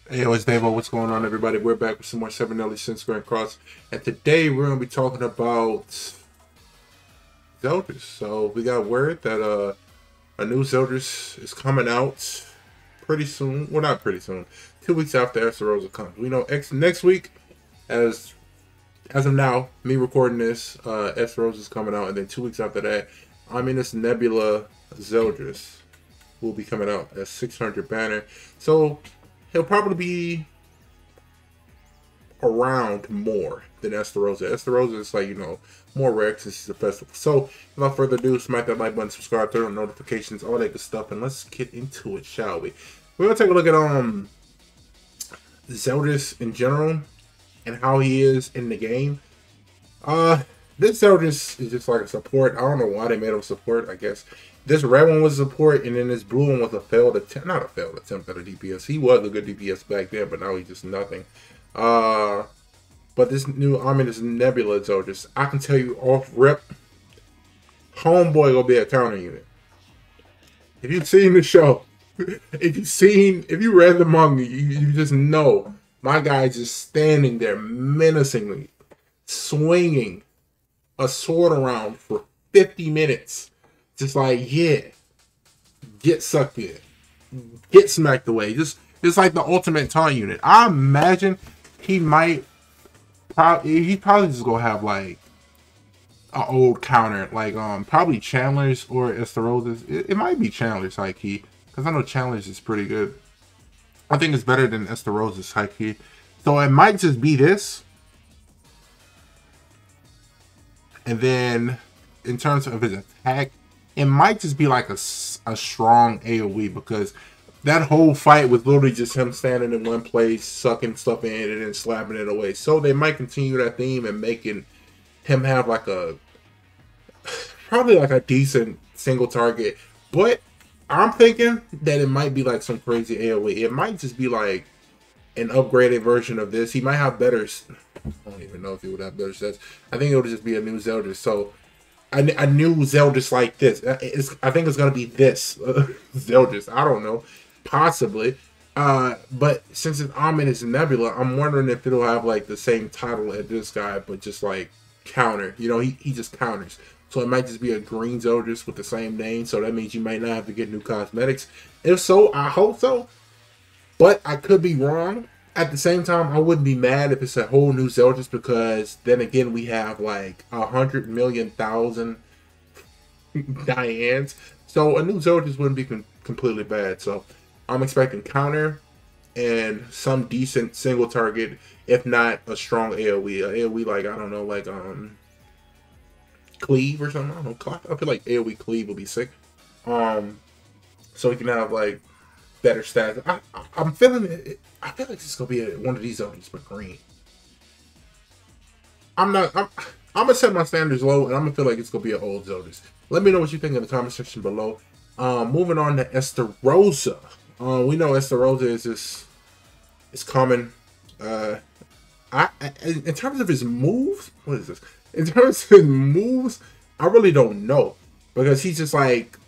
Hey, yo, it's Davo. What's going on, everybody? We're back with some more Seven Deadly Sins Grand Cross. And today we're going to be talking about Zeldris. So we got word that a new Zeldris is coming out pretty soon. Well, not pretty soon. 2 weeks after Esther Rosa comes. We know next week, as of now, me recording this, Esther Rosa is coming out. And then 2 weeks after that, this Nebula Zeldris will be coming out as 600 banner. So he'll probably be around more than Esther Rosa. Esther Rosa is like, more rare since she's a festival. So, without further ado, smack that like button, subscribe, turn on notifications, all that good stuff, and let's get into it, shall we? We're gonna take a look at Zeldris in general and how he is in the game. This Zeldris is just like a support. I don't know why they made him support. I guess this red one was support, and then this blue one was a failed attempt. Not a failed attempt at a DPS. He was a good DPS back then, but now he's just nothing. But this new this Nebula Zeldris, I can tell you off rip, homeboy gonna be a counter unit. If you've seen the show, if you read the manga, you just know my guy's just standing there menacingly, swinging a sword around for 50 minutes. Just like, yeah, get sucked in, get smacked away. It's like the ultimate taunt unit. I imagine he probably just gonna have like an old counter, like probably Chandler's or Esther Rosa's. It might be Chandler's high key, because I know Chandler's is pretty good. I think it's better than Esther Rosa's high key. So it might just be this. And then in terms of his attack, it might just be like a strong AoE, because that whole fight was literally just him standing in one place, sucking stuff in and then slapping it away. So they might continue that theme and making him have like probably like a decent single target. But I'm thinking that it might be like some crazy AoE. It might just be like an upgraded version of this. He might have better. I don't even know if he would have better stats. I think it would just be a new Zelda. So a new Zeldris like this. I think it's gonna be this Zeldris. I don't know, possibly. But since it's is Nebula, I'm wondering if it'll have like the same title as this guy, but just like counter. He just counters. So it might just be a green Zeldris with the same name. So that means you might not have to get new cosmetics. If so, I hope so. But I could be wrong. At the same time, I wouldn't be mad if it's a whole new Zeldris, because then again, we have like 100,000,000 Dianes. So a new Zeldris wouldn't be completely bad. So I'm expecting counter and some decent single target, if not a strong AoE. AoE like, I don't know, like cleave or something. I don't know. I feel like AoE cleave would be sick. So we can have like better stats. I'm feeling it. I feel like this is gonna be one of these Zeldris, but green. I'm gonna set my standards low, and I'm gonna feel like it's gonna be an old Zeldris. Let me know what you think in the comment section below. Moving on to Esther Rosa. We know Esther Rosa is coming. In terms of his moves, what is this? In terms of his moves, I really don't know, because he's just like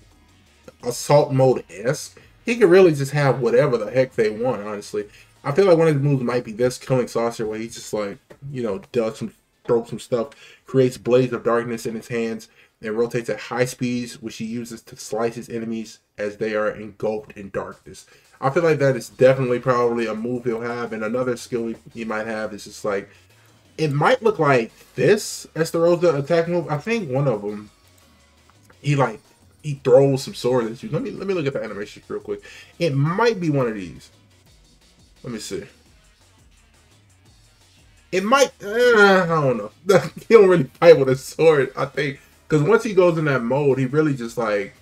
assault mode-esque. He could really just have whatever the heck they want, honestly. I feel like one of the moves might be this Killing Saucer, where he just like, throws some stuff, creates Blaze of Darkness in his hands, and rotates at high speeds, which he uses to slice his enemies as they are engulfed in darkness. I feel like that is definitely probably a move he'll have. And another skill he might have is just like, it might look like this Esther Rosa attack move. I think one of them, he throws some swords at you. Let me look at the animation real quick. It might be one of these. Let me see. It might. I don't know. He don't really fight with a sword, I think, because once he goes in that mode, he really just like,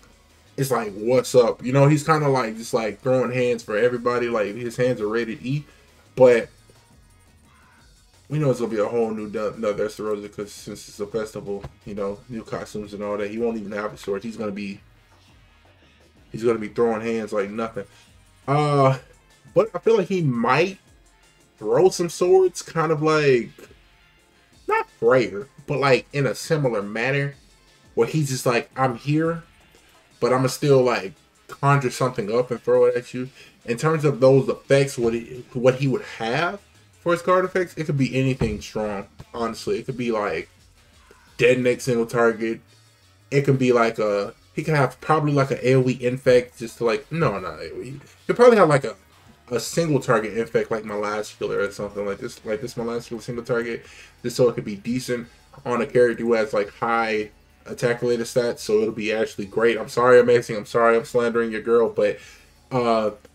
it's like, what's up? He's kind of like just like throwing hands for everybody. Like his hands are ready to eat, but we know it's gonna be a whole new another Esther Rosa, because since it's a festival, new costumes and all that, he won't even have his swords. He's gonna be throwing hands like nothing. But I feel like he might throw some swords, kind of like, not Freya, but like in a similar manner, where he's just like, I'm here, but I'm gonna still like conjure something up and throw it at you. in terms of those effects, what he would have for his card effects, it could be anything strong. Honestly, it could be like detonate single target. It could be like he could have probably like an AoE infect just to like no AoE. He'll probably have like a single target infect like my last killer or something like this my last killer single target, just so it could be decent on a character who has like high attack related stats, so it'll be actually great. I'm sorry I'm slandering your girl, but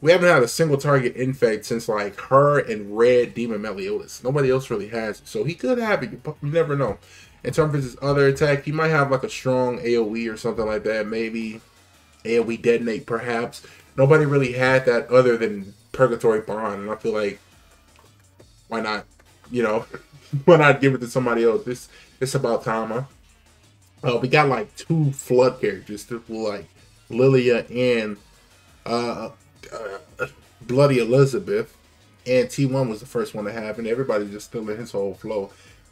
we haven't had a single target infect since like her and Red Demon Meliodas. Nobody else really has it, so he could have it. You never know. In terms of his other attack, he might have like a strong AoE or something like that. Maybe AoE detonate, perhaps. Nobody really had that other than Purgatory Bond, and I feel like why not? You know, why not give it to somebody else? It's about time, huh? We got like 2 flood characters, like Lilia and Bloody Elizabeth, and T1 was the first one to have, and everybody's just stealing his whole flow.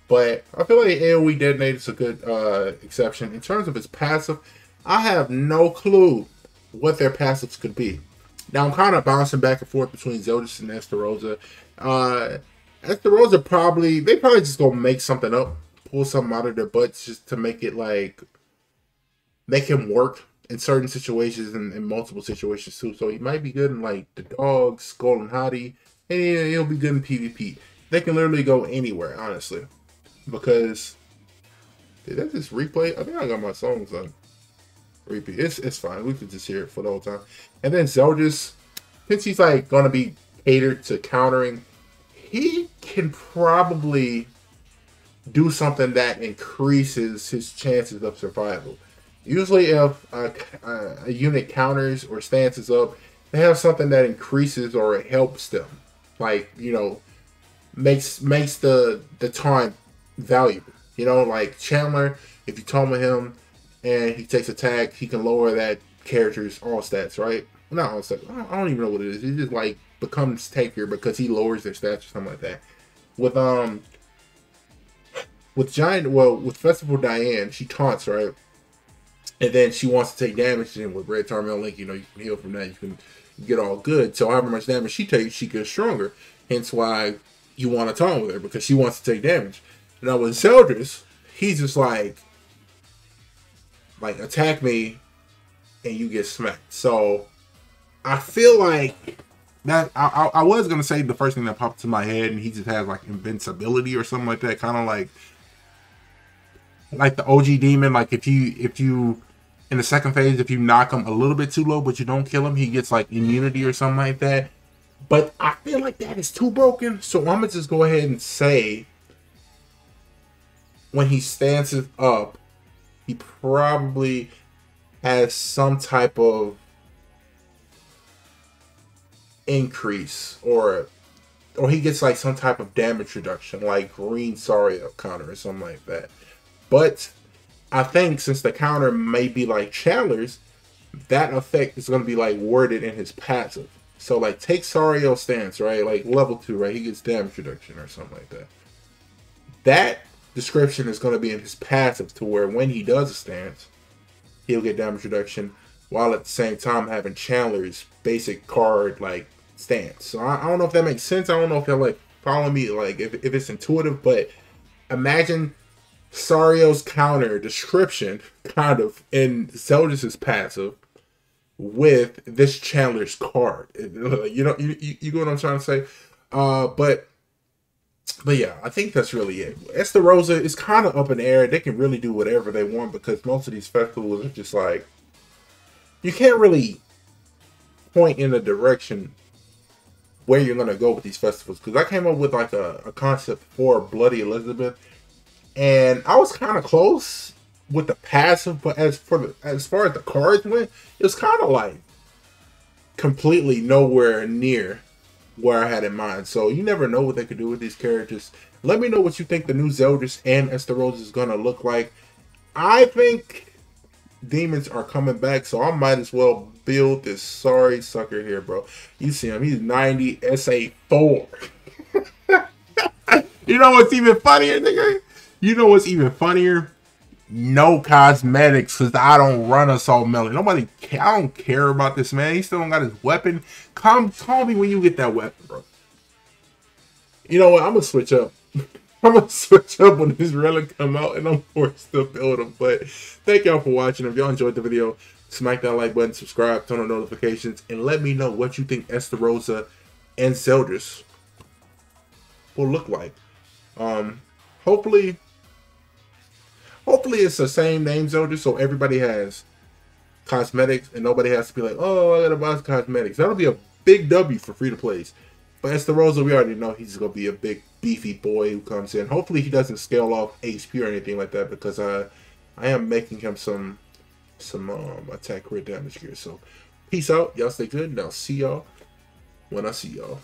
But I feel like AoE Detonate is a good exception. In terms of its passive, I have no clue what their passives could be. Now, I'm kind of bouncing back and forth between Zeldris and Esther Rosa. Esther Rosa they probably just gonna make something up, pull something out of their butts just to make it like, make him work in certain situations and in multiple situations too. So he might be good in like the dogs, Golden Hottie, and he'll be good in PvP. They can literally go anywhere, honestly. Because did that just replay? I think I got my songs on repeat. It's fine. We could just hear it for the whole time. And then Zeldris, since he's like gonna be catered to countering, he can probably do something that increases his chances of survival. Usually, if a unit counters or stances up, they have something that increases or helps them, like, you know, makes the time valuable. You know, like Chandler, if you tome him and he takes attack, he can lower that character's all stats, right? Not all stats. I don't even know what it is. He just like becomes tankier because he lowers their stats or something like that. With Festival Diane, she taunts, right? And then she wants to take damage, and with Red Tarmel Link, you know, you can heal from that. You can get all good. So however much damage she takes, she gets stronger. Hence why you want to taunt with her, because she wants to take damage. Now with Zeldris, he's just like attack me and you get smacked. So I feel like that I was gonna say the first thing that popped to my head, and he just has like invincibility or something like that, kind of like the OG demon. Like if you in the second phase, if you knock him a little bit too low but you don't kill him, he gets like immunity or something like that. But I feel like that is too broken, so I'm gonna just go ahead and say when he stances up, he probably has some type of increase, or he gets like some type of damage reduction, like green Saria counter or something like that. But I think since the counter may be like Chandler's, that effect is going to be like worded in his passive. So like take Sariel stance, right? Like level 2, right? He gets damage reduction or something like that. That description is going to be in his passive, to where when he does a stance, he'll get damage reduction while at the same time having Chandler's basic card like stance. So I don't know if that makes sense. I don't know if y'all like follow me, like if it's intuitive, but imagine Sariel's counter description kind of in Zeldris' passive with this Chandler's card. You know, you get what I'm trying to say? But yeah, I think that's really it. Esther Rosa is kind of up in the air. They can really do whatever they want, because most of these festivals are just like, you can't really point in a direction where you're going to go with these festivals. Because I came up with like a concept for Bloody Elizabeth, and I was kind of close with the passive, but as far as the cards went, it was kind of like completely nowhere near where I had in mind. So you never know what they could do with these characters. Let me know what you think the new Zeldris and Esther Rosa is going to look like. I think demons are coming back, so I might as well build this sorry sucker here, bro. You see him, he's 90 SA4. You know what's even funnier, nigga? You know what's even funnier? no cosmetics because I don't run assault melee. I don't care about this man. He still don't got his weapon. Call me when you get that weapon, bro. You know what? I'm gonna switch up. I'm gonna switch up when this relic come out, and I'm forced to build them. But thank y'all for watching. If y'all enjoyed the video, smack that like button, subscribe, turn on notifications, and let me know what you think Esther Rosa and Zeldris will look like. Hopefully it's the same name Zelda, so everybody has cosmetics and nobody has to be like, oh, I gotta buy cosmetics. That'll be a big W for free to plays. But Esther Rosa, we already know he's gonna be a big beefy boy who comes in. Hopefully he doesn't scale off HP or anything like that, because I am making him some attack crit damage here. So peace out, y'all stay good, and I'll see y'all when I see y'all.